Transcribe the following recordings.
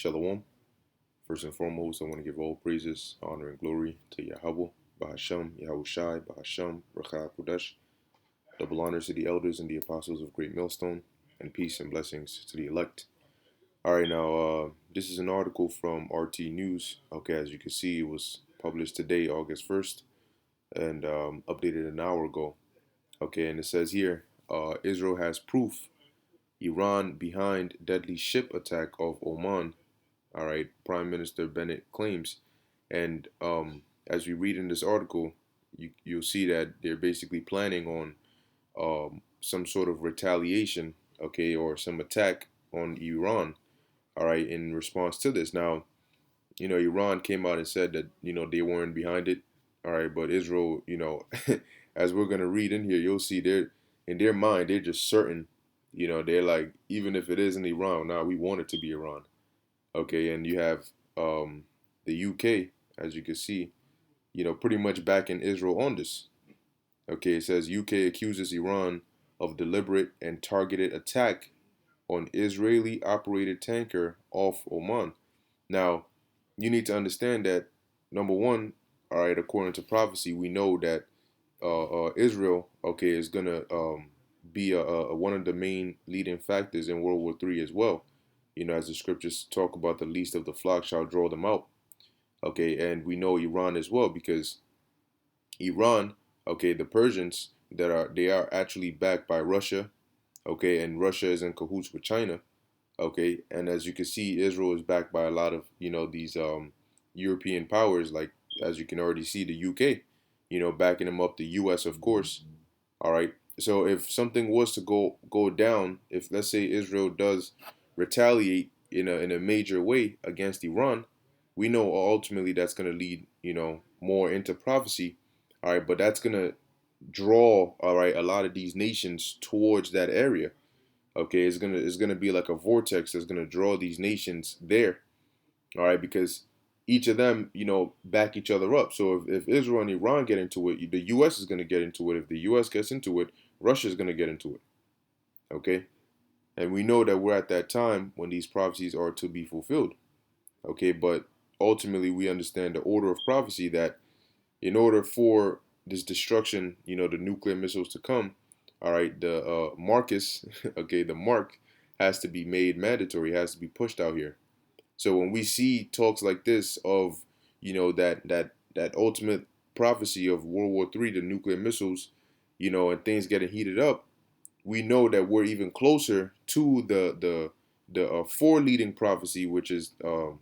Shalom. First and foremost, I want to give all praises, honor, and glory to Yahweh, Bahasham, Yahushai, Bahasham, Racha Kodesh. Double honors to the elders and the apostles of Great Millstone, and peace and blessings to the elect. All right, now, this is an article from RT News. Okay, as you can see, it was published today, August 1st, and updated an hour ago. Okay, and it says here, Israel has proof Iran behind deadly ship attack of Oman. All right, Prime Minister Bennett claims, and as we read in this article, you'll see that they're basically planning on some sort of retaliation, okay, or some attack on Iran. All right, in response to this. Now, Iran came out and said that they weren't behind it. All right, but Israel, as we're gonna read in here, you'll see they're in their mind they're just certain. They're like, even if it isn't Iran, now we want it to be Iran. Okay, and you have the UK, as you can see, pretty much backing Israel on this. Okay, it says UK accuses Iran of deliberate and targeted attack on Israeli operated tanker off Oman. Now, you need to understand that number one, all right, according to prophecy, we know that Israel, okay, is gonna be one of the main leading factors in World War III as well. As the scriptures talk about, the least of the flock shall draw them out. Okay, and we know Iran as well because Iran, okay, the Persians they are actually backed by Russia, okay, and Russia is in cahoots with China, okay, and as you can see, Israel is backed by a lot of these European powers, like as you can already see the UK, backing them up, the US of course. All right. So if something was to go down, if let's say Israel does retaliate in a major way against Iran, we know ultimately that's going to lead more into prophecy. All right, but that's going to draw a lot of these nations towards that area. Okay, it's gonna be like a vortex that's gonna draw these nations there. All right, because each of them, back each other up. So if Israel and Iran get into it, the U.S. is going to get into it. If the U.S. gets into it, Russia is going to get into it. Okay, and we know that we're at that time when these prophecies are to be fulfilled. Okay, but ultimately we understand the order of prophecy that in order for this destruction, the nuclear missiles to come, all right, the Marcus, okay, the mark has to be made mandatory, has to be pushed out here. So when we see talks like this of, that ultimate prophecy of World War III, the nuclear missiles, and things getting heated up, we know that we're even closer to the foreleading prophecy, which is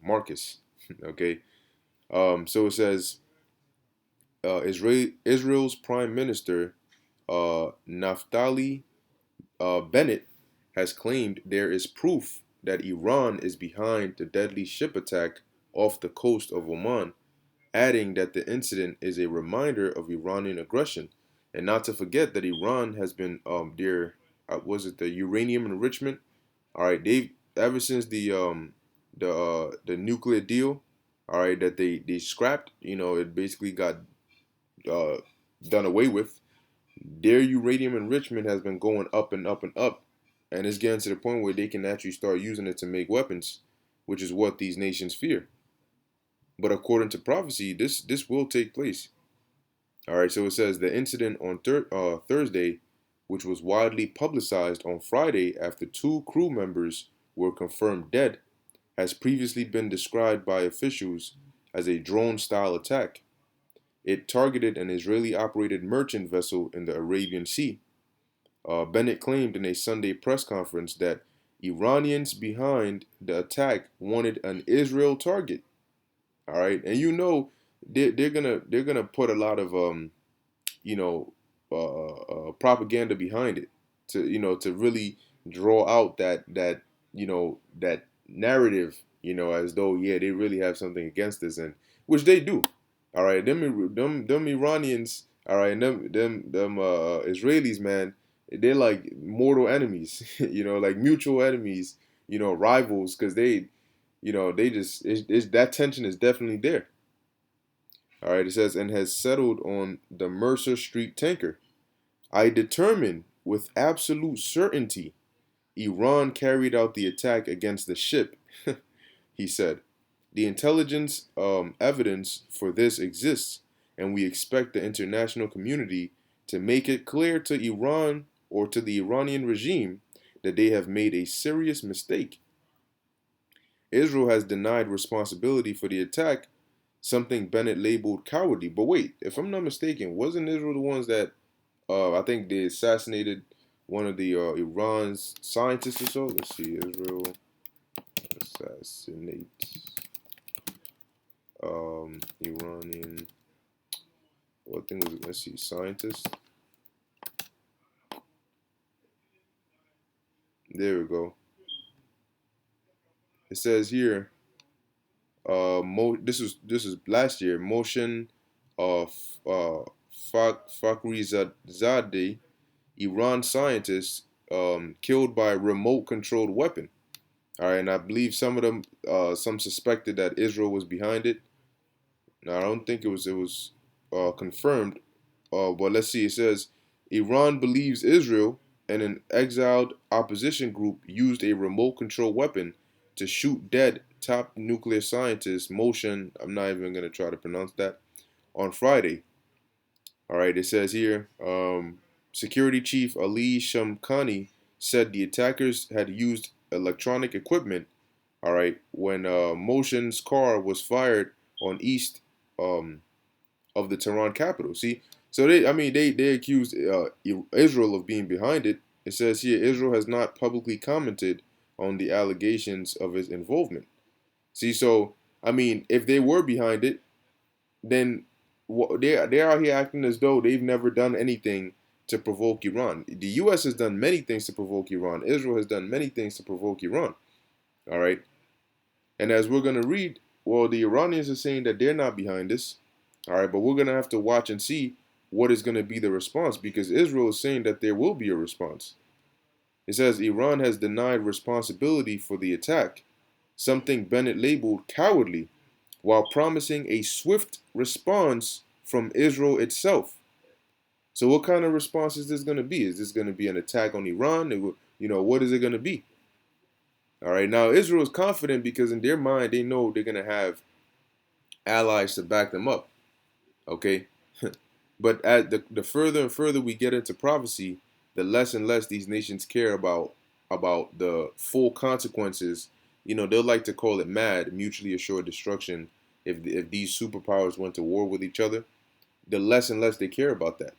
Marcus. Okay, so it says Israel's Prime Minister Naftali Bennett has claimed there is proof that Iran is behind the deadly ship attack off the coast of Oman, adding that the incident is a reminder of Iranian aggression. And not to forget that Iran has been their was it the uranium enrichment? All right, they've ever since the nuclear deal, all right, that they scrapped. It basically got uh, done away with. Their uranium enrichment has been going up and up and up, and it's getting to the point where they can actually start using it to make weapons, which is what these nations fear. But according to prophecy, this will take place. All right, so it says the incident on Thursday, which was widely publicized on Friday after two crew members were confirmed dead, has previously been described by officials as a drone-style attack. It targeted an Israeli-operated merchant vessel in the Arabian Sea. Bennett claimed in a Sunday press conference that Iranians behind the attack wanted an Israel target. All right, and they're gonna put a lot of you know propaganda behind it to really draw out that narrative, as though, yeah, they really have something against this, and which they do. All right, them Iranians, all right, and them Israelis, man, they're like mortal enemies, like mutual enemies, rivals, because they just that tension is definitely there. All right, it says, and has settled on the Mercer Street tanker. I determine with absolute certainty Iran carried out the attack against the ship. He said, the intelligence evidence for this exists, and we expect the international community to make it clear to Iran or to the Iranian regime that they have made a serious mistake. Israel has denied responsibility for the attack, something Bennett labeled cowardly. But wait, if I'm not mistaken, wasn't Israel the ones that I think they assassinated one of the Iran's scientists or so? Let's see, Israel assassinates Iranian. What thing was it? Let's see, scientist. There we go. It says here. This is last year. Motion of Fakhrizadeh, Iran scientist, killed by remote controlled weapon. All right, and I believe some of them, some suspected that Israel was behind it. Now I don't think it was confirmed. But let's see. It says Iran believes Israel and an exiled opposition group used a remote control weapon to shoot dead top nuclear scientist Motion. I'm not even gonna try to pronounce that on Friday. All right. It says here, Security Chief Ali Shamkhani said the attackers had used electronic equipment. All right, when Motion's car was fired on east um, of the Tehran capital. See, so they accused Israel of being behind it. It says here Israel has not publicly commented on the allegations of its involvement. See, so if they were behind it, then they're out here acting as though they've never done anything to provoke Iran. The U.S. has done many things to provoke Iran. Israel has done many things to provoke Iran. All right, and as we're gonna read, well, the Iranians are saying that they're not behind this. All right, but we're going to have to watch and see what is going to be the response because Israel is saying that there will be a response. It says Iran has denied responsibility for the attack, something Bennett labeled cowardly, while promising a swift response from Israel itself. So, what kind of response is this going to be? Is this going to be an attack on Iran? What is it going to be? All right, now Israel is confident because in their mind they know they're going to have allies to back them up. Okay, but as the further and further we get into prophecy, the less and less these nations care about the full consequences. They'll like to call it MAD, mutually assured destruction. If these superpowers went to war with each other, the less and less they care about that,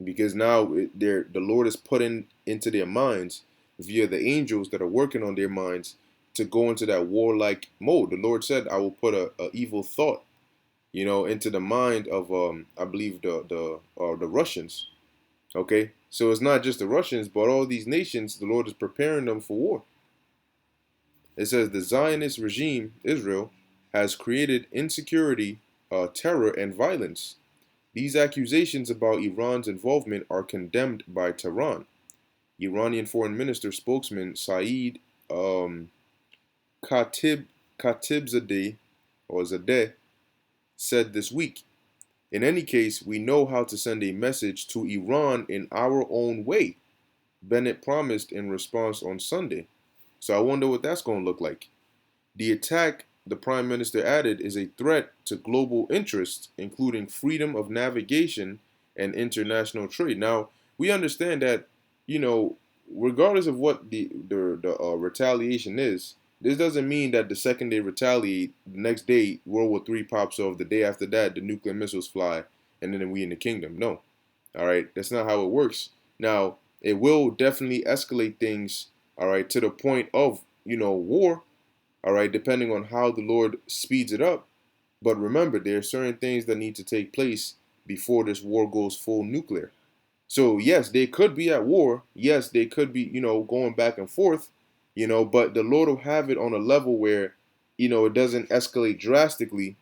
because now the Lord is putting into their minds via the angels that are working on their minds to go into that warlike mode. The Lord said, "I will put a evil thought into the mind of I believe the Russians." Okay, so it's not just the Russians, but all these nations. The Lord is preparing them for war. It says the Zionist regime, Israel, has created insecurity, terror, and violence. These accusations about Iran's involvement are condemned by Tehran. Iranian Foreign Minister spokesman Saeed Khatib Khatibzadeh or Zadeh said this week. In any case, we know how to send a message to Iran in our own way, Bennett promised in response on Sunday. So I wonder what that's going to look like. The attack, the prime minister added, is a threat to global interests, including freedom of navigation and international trade. Now, we understand that, you know, regardless of what the retaliation is, this doesn't mean that the second they retaliate, the next day World War III pops off. The day after that, the nuclear missiles fly, and then we in the kingdom. No, all right, that's not how it works. Now, it will definitely escalate things, all right, to the point of war, all right, depending on how the Lord speeds it up. But remember, there are certain things that need to take place before this war goes full nuclear. So yes, they could be at war. Yes, they could be, going back and forth, but the Lord will have it on a level where, it doesn't escalate drastically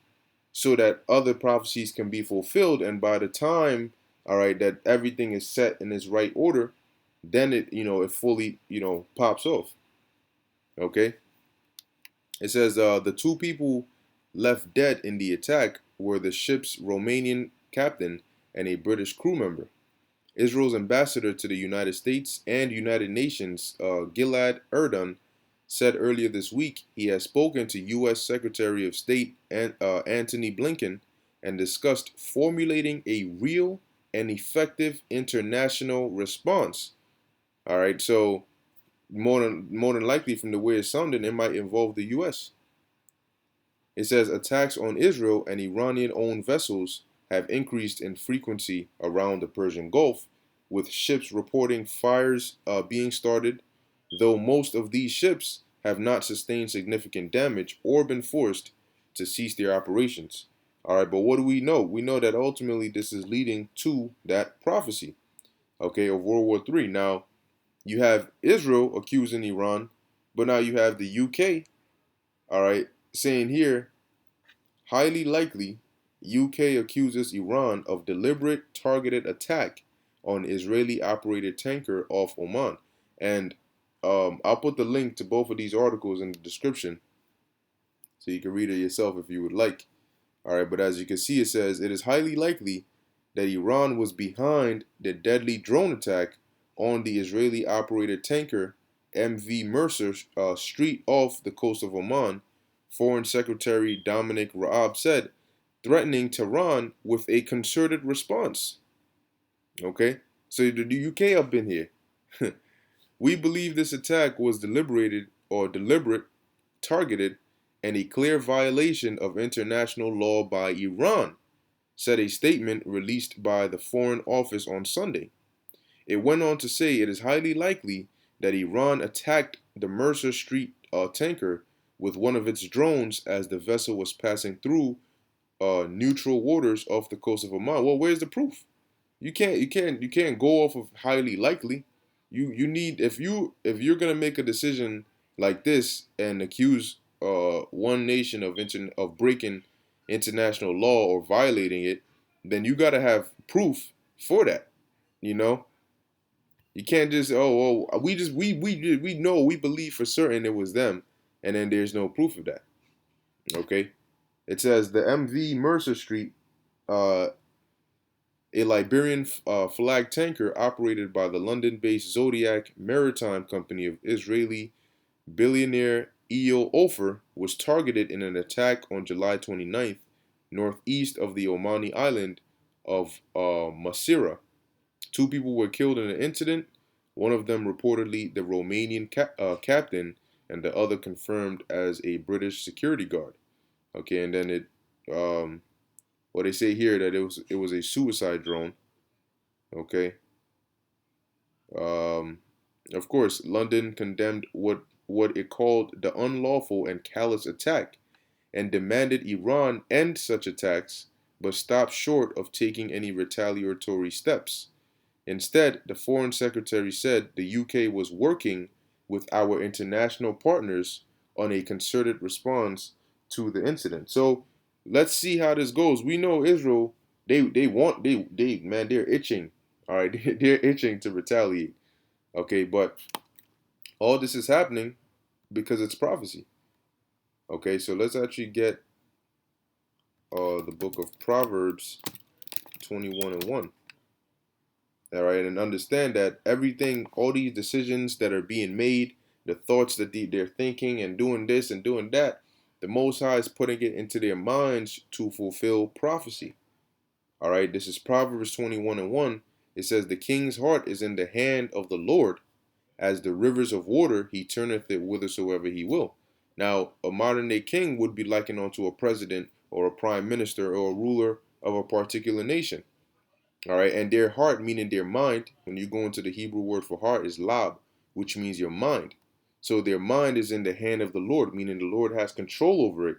so that other prophecies can be fulfilled. And by the time, all right, that everything is set in its right order, then it fully, pops off. Okay. It says the two people left dead in the attack were the ship's Romanian captain and a British crew member. Israel's ambassador to the United States and United Nations, Gilad Erdan, said earlier this week he has spoken to U.S. Secretary of State Antony Blinken and discussed formulating a real and effective international response. All right, so more than likely, from the way it's sounding, it might involve the U.S. It says attacks on Israel and Iranian-owned vessels have increased in frequency around the Persian Gulf, with ships reporting fires being started, though most of these ships have not sustained significant damage or been forced to cease their operations. All right, but what do we know? We know that ultimately this is leading to that prophecy, okay, of World War III. Now, you have Israel accusing Iran, but now you have the UK, all right, saying here, highly likely, UK accuses Iran of deliberate targeted attack on Israeli-operated tanker off Oman. And I'll put the link to both of these articles in the description so you can read it yourself if you would like. All right, but as you can see, it says it is highly likely that Iran was behind the deadly drone attack on the Israeli-operated tanker MV Mercer Street off the coast of Oman. Foreign Secretary Dominic Raab said, threatening Tehran with a concerted response. Okay, so the UK up in here. We believe this attack was deliberated or deliberate, targeted, and a clear violation of international law by Iran, said a statement released by the Foreign Office on Sunday. It went on to say it is highly likely that Iran attacked the Mercer Street tanker with one of its drones as the vessel was passing through neutral waters off the coast of Oman. Well, where's the proof? You can't go off of highly likely. You need, if you're gonna make a decision like this and accuse one nation of breaking international law or violating it, then you gotta have proof for that. You know, you can't just, we know, we believe for certain it was them, and then there's no proof of that. Okay, it says the MV Mercer Street, uh, a Liberian flag tanker operated by the London-based Zodiac Maritime Company of Israeli billionaire Eo Ofer, was targeted in an attack on July 29th, northeast of the Omani island of Masira. Two people were killed in the incident, one of them reportedly the Romanian captain, and the other confirmed as a British security guard. Okay, and then um, well, they say here that it was a suicide drone. Okay, um, of course, London condemned what it called the unlawful and callous attack and demanded Iran end such attacks, but stopped short of taking any retaliatory steps. Instead, the Foreign Secretary said the UK was working with our international partners on a concerted response to the incident. So let's see how this goes. We know Israel, they man, they're itching. All right, they're itching to retaliate. Okay, but all this is happening because it's prophecy. Okay, so let's actually get the book of Proverbs 21 and 1. All right, and understand that everything, all these decisions that are being made, the thoughts that they're thinking and doing this and doing that, the Most High is putting it into their minds to fulfill prophecy. All right, this is Proverbs 21 and 1. It says, the king's heart is in the hand of the Lord. As the rivers of water, he turneth it whithersoever he will. Now, a modern day king would be likened unto a president or a prime minister or a ruler of a particular nation. All right, and their heart, meaning their mind, when you go into the Hebrew word for heart, is lab, which means your mind. So their mind is in the hand of the Lord, meaning the Lord has control over it,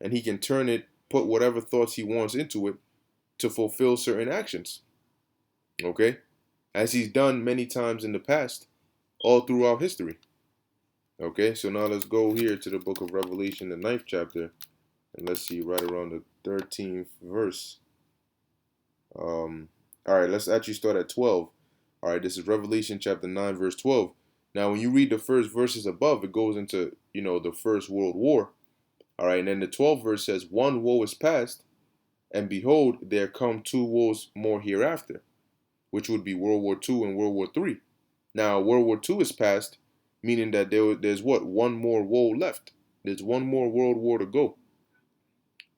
and he can turn it, put whatever thoughts he wants into it to fulfill certain actions. Okay, as he's done many times in the past, all throughout history. Okay, so now let's go here to the book of Revelation, the 9th chapter, and let's see, right around the 13th verse. All right, let's actually start at 12. All right, this is Revelation chapter 9, verse 12. Now, when you read the first verses above, it goes into, the First World War. All right, and then the 12th verse says, one woe is past, and behold, there come two woes more hereafter, which would be World War II and World War III. Now, World War II is past, meaning that there's what, one more woe left. There's one more world war to go.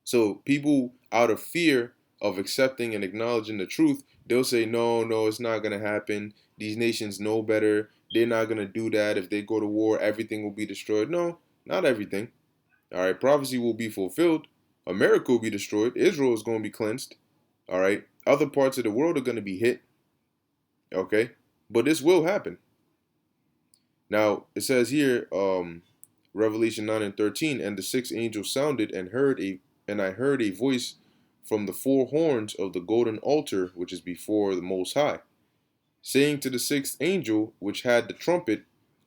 So people, out of fear of accepting and acknowledging the truth, they'll say, no, no, it's not going to happen. These nations know better. They're not going to do that. If they go to war, everything will be destroyed. No, not everything. All right, prophecy will be fulfilled. America will be destroyed. Israel is going to be cleansed. All right, other parts of the world are going to be hit. Okay, but this will happen. Now it says here, Revelation 9:13, and the sixth angel sounded, and I heard a voice from the four horns of the golden altar which is before the Most High, saying to the sixth angel which had the trumpet,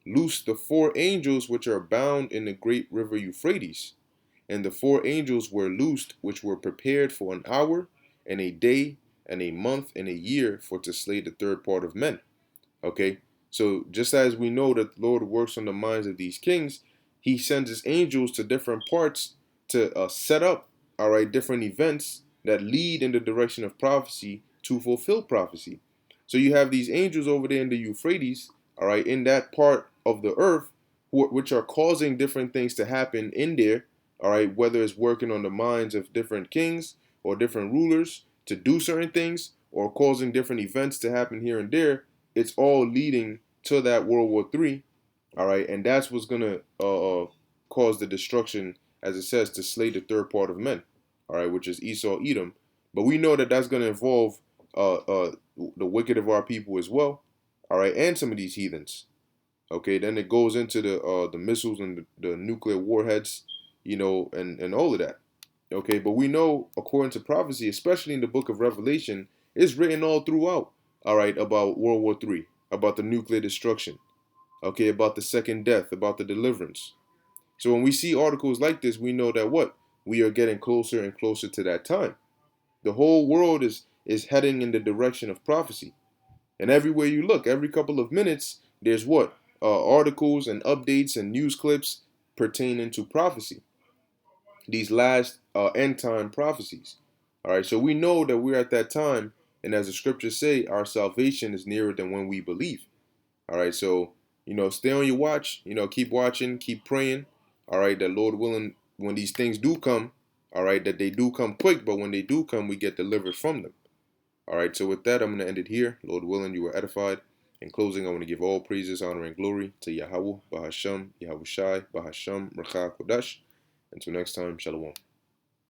loose the four angels which are bound in the great river Euphrates. And the four angels were loosed which were prepared for an hour, and a day, and a month, and a year, for to slay the third part of men. Okay, so just as we know that the Lord works on the minds of these kings, he sends his angels to different parts to set up, all right, different events that lead in the direction of prophecy to fulfill prophecy. So you have these angels over there in the Euphrates, all right, in that part of the earth, which are causing different things to happen in there, all right, whether it's working on the minds of different kings or different rulers to do certain things, or causing different events to happen here and there. It's all leading to that World War III, all right, and that's what's gonna cause the destruction, as it says, to slay the third part of men, all right, which is Esau, Edom. But we know that that's gonna involve the wicked of our people as well, all right, and some of these heathens. Okay, then it goes into the missiles and the nuclear warheads, and all of that. Okay, but we know, according to prophecy, especially in the book of Revelation, it's written all throughout, all right, about World War III, about the nuclear destruction, okay, about the second death, about the deliverance. So when we see articles like this, we know that what? We are getting closer and closer to that time. The whole world is heading in the direction of prophecy. And everywhere you look, every couple of minutes, there's what? Articles and updates and news clips pertaining to prophecy, these last end time prophecies. All right, so we know that we're at that time, and as the scriptures say, our salvation is nearer than when we believe. All right, so stay on your watch. Keep watching, keep praying. All right, that Lord willing, when these things do come, all right, that they do come quick, but when they do come, we get delivered from them. All right, so with that, I'm going to end it here. Lord willing, you were edified. In closing, I want to give all praises, honor, and glory to Yahweh, Bahasham, Yahushai, Bahasham, Rakha Kodash. Until next time, Shalom.